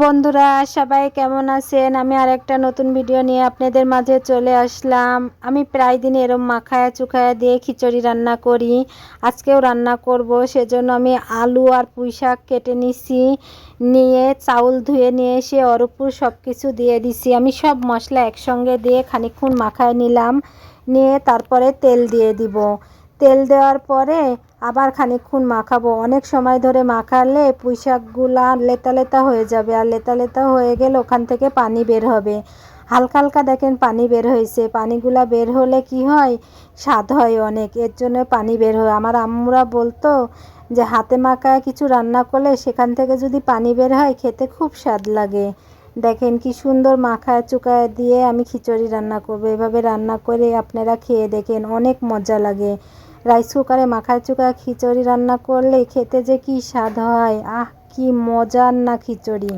বন্ধুরা, সবাই কেমন আছেন? আমি আরেকটা নতুন ভিডিও নিয়ে আপনাদের মাঝে চলে আসলাম। আমি প্রায় দিন এরম মাখায়া চুখায়া দিয়ে খিচুড়ি রান্না করি। আজকেও রান্না করব, সেজন্য আমি আলু আর পুঁই শাক কেটে নিছি, নিয়ে চাউল ধুয়ে নিয়ে এসে ওর উপর সব কিছু দিয়ে দিছি। আমি সব মশলা একসঙ্গে দিয়ে খানিকক্ষণ মাখায় নিলাম, নিয়ে তারপরে তেল দিয়ে দিব। তেল দেওয়ার পরে আবার খানিকক্ষণ মাখাবো। অনেক সময় ধরে মাখালে পুঁই শাকগুলা লেতা লেতা হয়ে যাবে, আর লেতা লেতা হয়ে গেলে ওখান থেকে পানি বের হবে। হালকা হালকা দেখেন পানি বের হয়েছে, পানিগুলা বের হলে কি হয়, স্বাদ হয় অনেক, এর জন্য পানি বের হয়। আমার আম্মুরা বলতো যে হাতে মাখা কিছু রান্না করলে সেখান থেকে যদি পানি বের হয় খেতে খুব স্বাদ লাগে। দেখেন কি সুন্দর মাখায় চুকায় দিয়ে আমি খিচুড়ি রান্না করবো। এভাবে রান্না করে আপনারা খেয়ে দেখেন, অনেক মজা লাগে। রাইস কুকারে মাখায় চুকায় খিচুড়ি রান্না করলে খেতে যে কি স্বাদ হয়, আহ কি মজার না খিচুড়ি।